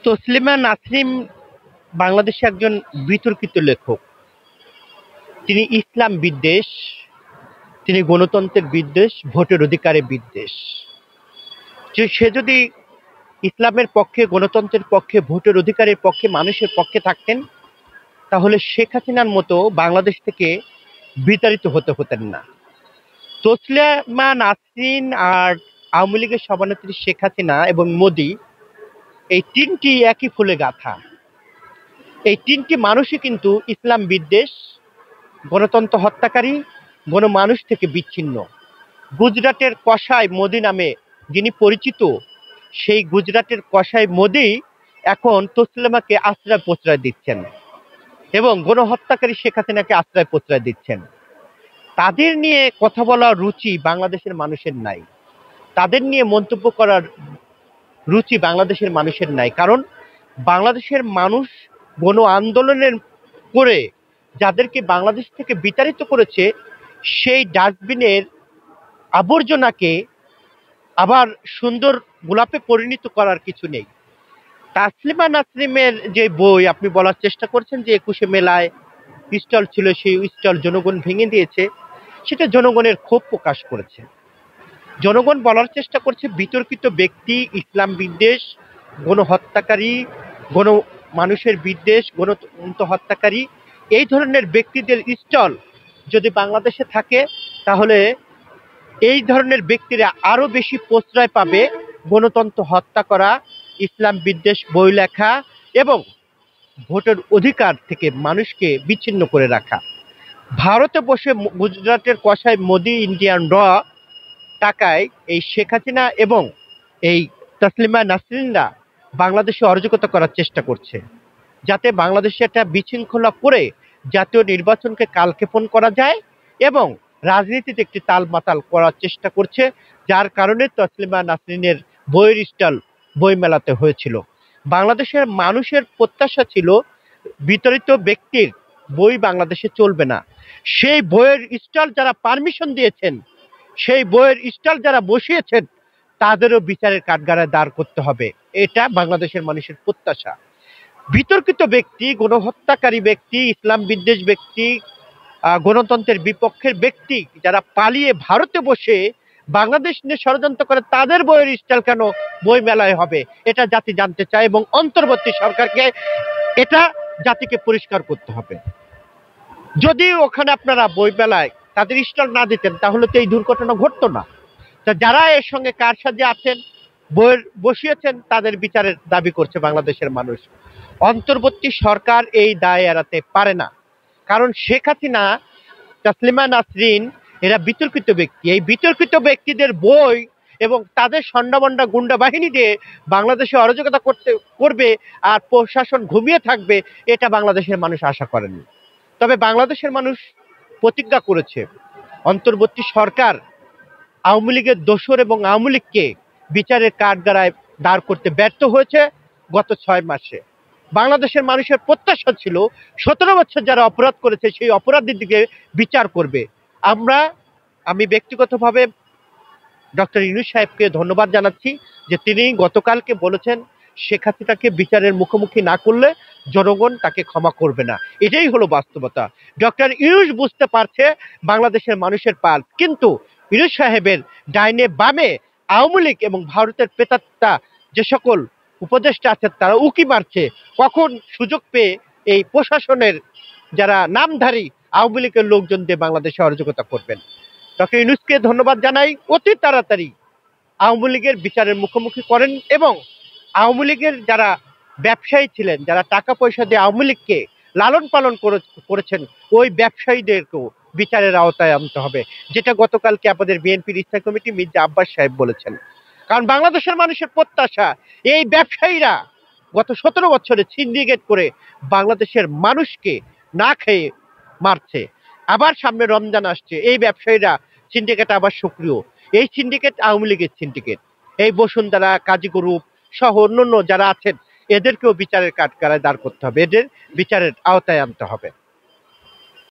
তসলিমা নাসরিন বাংলাদেশে একজন বিতর্কিত লেখক। তিনি ইসলাম বিদ্বেষ, তিনি গণতন্ত্রের বিদ্বেষ, ভোটের অধিকারের বিদ্বেষ। সে যদি ইসলামের পক্ষে, গণতন্ত্রের পক্ষে, ভোটের অধিকারের পক্ষে, মানুষের পক্ষে থাকতেন, তাহলে শেখ হাসিনার মতো বাংলাদেশ থেকে বিতাড়িত হতেন না। তসলিমা নাসরিন আর আওয়ামী লীগের সভানেত্রী শেখ হাসিনা এবং মোদি, এই তিনটি একই ফুলে গাঁথা। এই তিনটি মানুষই কিন্তু ইসলাম বিদ্বেষ, গণতন্ত্র হত্যাকারী, গণমানুষ থেকে বিচ্ছিন্ন। গুজরাটের কসাই মোদি নামে যিনি পরিচিত, সেই গুজরাটের কসাই মোদি এখন তসলিমাকে আশ্রয় প্রশ্রয় দিচ্ছেন এবং গণহত্যাকারী শেখ হাসিনাকে আশ্রয় প্রশ্রয় দিচ্ছেন। তাদের নিয়ে কথা বলার রুচি বাংলাদেশের মানুষের নাই, তাদের নিয়ে মন্তব্য করার রুচি বাংলাদেশের মানুষের নাই। কারণ বাংলাদেশের মানুষ গণ আন্দোলনের করে যাদেরকে বাংলাদেশ থেকে বিতাড়িত করেছে, সেই ডাস্টবিনের আবর্জনাকে আবার সুন্দর গোলাপে পরিণত করার কিছু নেই। তসলিমা নাসরিনের যে বই আপনি বলার চেষ্টা করছেন যে ২১শে মেলায় স্টল ছিল, সেই স্টল জনগণ ভেঙে দিয়েছে, সেটা জনগণের ক্ষোভ প্রকাশ করেছে। জনগণ বলার চেষ্টা করছে বিতর্কিত ব্যক্তি, ইসলাম বিদ্বেষ, গণহত্যাকারী, গণ মানুষের বিদ্বেষ, গণতন্ত্র হত্যাকারী, এই ধরনের ব্যক্তিদের স্টল যদি বাংলাদেশে থাকে, তাহলে এই ধরনের ব্যক্তিরা আরো বেশি প্রশ্রয় পাবে গণতন্ত্র হত্যা করা, ইসলাম বিদ্বেষ বই লেখা এবং ভোটের অধিকার থেকে মানুষকে বিচ্ছিন্ন করে রাখা। ভারতে বসে গুজরাটের কসাই মোদি ইন্ডিয়ান র টাকায় এই শেখ হাসিনা এবং এই তসলিমা নাসরিনরা বাংলাদেশে অরাজকতা করার চেষ্টা করছে, যাতে বাংলাদেশে একটা বিশৃঙ্খলা করে জাতীয় নির্বাচনকে কালক্ষেপণ করা যায় এবং রাজনীতিতে একটি তালমাতাল করার চেষ্টা করছে। যার কারণে তসলিমা নাসরিনের বইয়ের স্টল বইমেলাতে হয়েছিল। বাংলাদেশের মানুষের প্রত্যাশা ছিল বিতরিত ব্যক্তির বই বাংলাদেশে চলবে না। সেই বইয়ের স্টল যারা পারমিশন দিয়েছেন, সেই বইয়ের স্টল যারা বসিয়েছেন, তাদেরও বিচারের কাঠগড়ায় দাঁড় করতে হবে, এটা বাংলাদেশের মানুষের প্রত্যাশা। বিতর্কিত ব্যক্তি, গণহত্যাকারী ব্যক্তি, ইসলাম বিদ্বেষ ব্যক্তি, গণতন্ত্রের বিপক্ষের ব্যক্তি যারা পালিয়ে ভারতে বসে বাংলাদেশ নিয়ে ষড়যন্ত্র করে, তাদের বইয়ের স্টল কেন বই মেলায় হবে, এটা জাতি জানতে চায় এবং অন্তর্বর্তী সরকারকে এটা জাতিকে পরিষ্কার করতে হবে। যদি ওখানে আপনারা বই মেলায় তাদের স্টল না দিতেন, তাহলে তো এই দুর্ঘটনা ঘটতো না। তা যারা এর সঙ্গে কারসাজি আছেন, বইয়ের বসিয়েছেন, তাদের বিচারের দাবি করছে বাংলাদেশের মানুষ। অন্তর্বর্তী সরকার এই দায় এড়াতে পারে না, কারণ শেখ হাসিনা, তসলিমা নাসরিন এরা বিতর্কিত ব্যক্তি। এই বিতর্কিত ব্যক্তিদের বই এবং তাদের সন্ডামন্ডা গুন্ডা বাহিনী দিয়ে বাংলাদেশে অরাজকতা করবে আর প্রশাসন ঘুমিয়ে থাকবে, এটা বাংলাদেশের মানুষ আশা করেনি। তবে বাংলাদেশের মানুষ প্রতিজ্ঞা করেছে, অন্তর্বর্তী সরকার আওয়ামী লীগের দোসর এবং আওয়ামী লীগকে বিচারের কাঠগড়ায় দাঁড় করতে ব্যর্থ হয়েছে গত ৬ মাসে। বাংলাদেশের মানুষের প্রত্যাশা ছিল ১৭ বছর যারা অপরাধ করেছে, সেই অপরাধীর দিকে বিচার করবে। আমি ব্যক্তিগতভাবে ডক্টর ইউনূস সাহেবকে ধন্যবাদ জানাচ্ছি যে তিনি গতকালকে বলেছেন শেখ হাসিনাকে বিচারের মুখোমুখি না করলে জনগণ তাকে ক্ষমা করবে না। এটাই হলো বাস্তবতা। ডক্টর ইউনূস বুঝতে পারছে বাংলাদেশের মানুষের পাল, কিন্তু ইউনূস সাহেবের ডাইনে বামে আওয়ামী লীগ এবং ভারতের প্রেতাত্মা যে সকল উপদেষ্টা আছে, তারা উকি মারছে কখন সুযোগ পেয়ে এই প্রশাসনের যারা নামধারী আওয়ামী লীগের লোকজন দিয়ে বাংলাদেশে অরাজকতা করবেন। ডক্টর ইউনূসকে ধন্যবাদ জানাই, অতি তাড়াতাড়ি আওয়ামী লীগের বিচারের মুখোমুখি করেন এবং আওয়ামী লীগের যারা ব্যবসায়ী ছিলেন, যারা টাকা পয়সা দিয়ে আওয়ামী লীগকে লালন পালন করেছেন, ওই ব্যবসায়ীদেরকেও বিচারের আওতায় আনতে হবে, যেটা গতকালকে আমাদের বিএনপির স্থায়ী কমিটি মির্জা আব্বাস সাহেব বলেছেন। কারণ বাংলাদেশের মানুষের প্রত্যাশা, এই ব্যবসায়ীরা গত ১৭ বছরে সিন্ডিকেট করে বাংলাদেশের মানুষকে না খেয়ে মারছে। আবার সামনে রমজান আসছে, এই ব্যবসায়ীরা সিন্ডিকেট আবার সক্রিয়। এই সিন্ডিকেট আওয়ামী লীগের সিন্ডিকেট। এই বসুন্ধরা, কাজী গ্রুপ সহ অন্যান্য যারা আছেন, এদেরকেও বিচারের কাঠগড়ায় দাঁড় করতে হবে, এদের বিচারের আওতায় আনতে হবে।